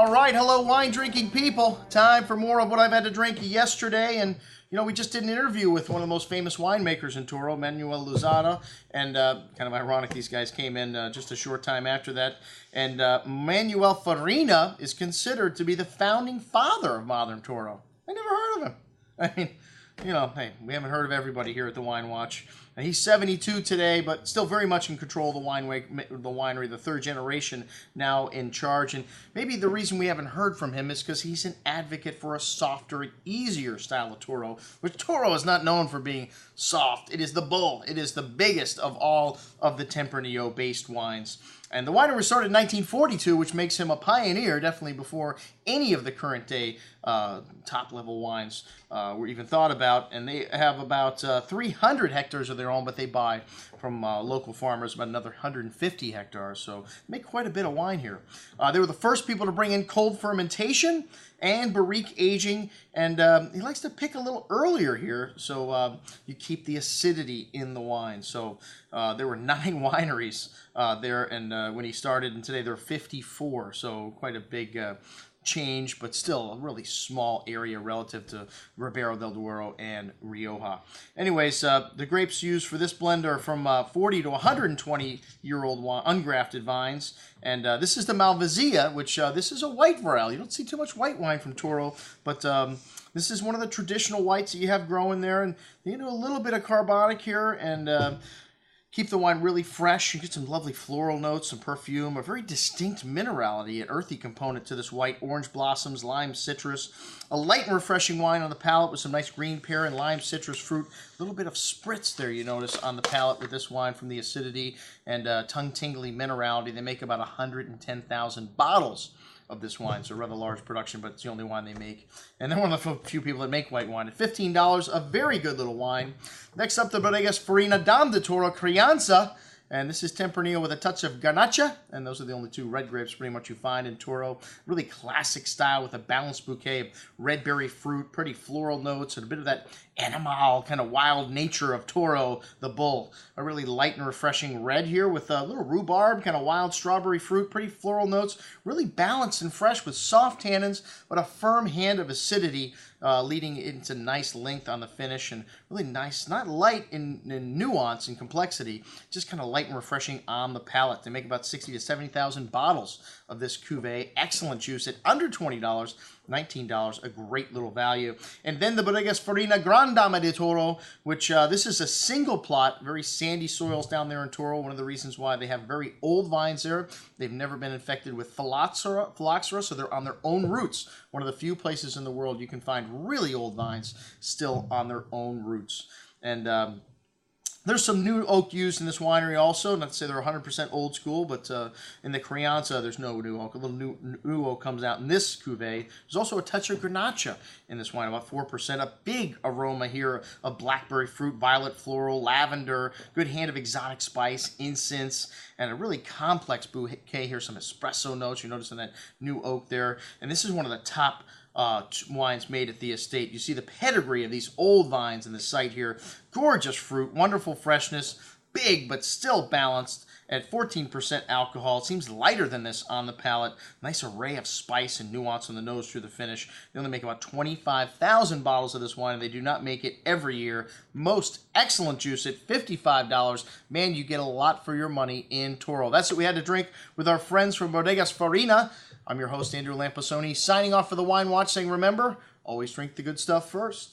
All right, hello wine drinking people. Time for more of what I've had to drink yesterday. And, you know, we just did an interview with one of the most famous winemakers in Toro, Manuel Farina. And kind of ironic, these guys came in just a short time after that. And Manuel Farina is considered to be the founding father of modern Toro. I never heard of him. I mean, you know, hey, we haven't heard of everybody here at the Wine Watch. And he's 72 today, but still very much in control of the winery, the third generation now in charge. And maybe the reason we haven't heard from him is because he's an advocate for a softer, easier style of Toro, which Toro is not known for being soft. It is the bull. It is the biggest of all of the Tempranillo-based wines. And the winery was started in 1942, which makes him a pioneer, definitely before any of the current day top-level wines were even thought about. And they have about 300 hectares of their own, but they buy from local farmers about another 150 hectares. So they make quite a bit of wine here. They were the first people to bring in cold fermentation and barrique aging, and he likes to pick a little earlier here, so you keep the acidity in the wine. So there were 9 wineries there, and when he started, and today there are 54, so quite a big change, but still a really small area relative to Ribera del Duero and Rioja. Anyways, the grapes used for this blend are from 40 to 120-year-old ungrafted vines, and this is the Malvasia, which this is a white varietal. You don't see too much white wine from Toro, but this is one of the traditional whites that you have growing there, and you do a little bit of carbonic here, and keep the wine really fresh. You get some lovely floral notes, some perfume, a very distinct minerality, an earthy component to this white, orange blossoms, lime citrus, a light and refreshing wine on the palate with some nice green pear and lime citrus fruit. A little bit of spritz there, you notice, on the palate with this wine from the acidity and tongue-tingly minerality. They make about 110,000 bottles of this wine, so rather large production, but it's the only wine they make. And they're one of the few people that make white wine. At $15, a very good little wine. Next up, the Bodegas Farina Dam de Toro Crianza, and this is Tempranillo with a touch of Garnacha, and those are the only 2 red grapes pretty much you find in Toro. Really classic style with a balanced bouquet of red berry fruit, pretty floral notes, and a bit of that animal kind of wild nature of Toro, the bull. A really light and refreshing red here with a little rhubarb, kind of wild strawberry fruit, pretty floral notes, really balanced and fresh with soft tannins, but a firm hand of acidity, leading into nice length on the finish, and really nice, not light in nuance and complexity, just kind of light and refreshing on the palate. They make about 60 to 70,000 bottles of this cuvee. Excellent juice at under $20, $19, a great little value. And then the Bodegas Farina Gran Dama de Toro, which this is a single plot, very sandy soils down there in Toro. One of the reasons why they have very old vines there. They've never been infected with phylloxera, so they're on their own roots. One of the few places in the world you can find really old vines still on their own roots. And there's some new oak used in this winery also. Not to say they're 100% old school, but in the Crianza, there's no new oak. A little new oak comes out in this cuvee. There's also a touch of Grenache in this wine, about 4%. A big aroma here of blackberry fruit, violet floral, lavender, good hand of exotic spice, incense, and a really complex bouquet here. Some espresso notes. You're noticing that new oak there. And this is one of the top wines made at the estate. You see the pedigree of these old vines in the site here. Gorgeous fruit, wonderful freshness, big but still balanced at 14% alcohol. It seems lighter than this on the palate. Nice array of spice and nuance on the nose through the finish. They only make about 25,000 bottles of this wine, and they do not make it every year. Most excellent juice at $55. Man, you get a lot for your money in Toro. That's what we had to drink with our friends from Bodegas Farina. I'm your host, Andrew Lamposoni, signing off for the Wine Watch, saying remember, always drink the good stuff first.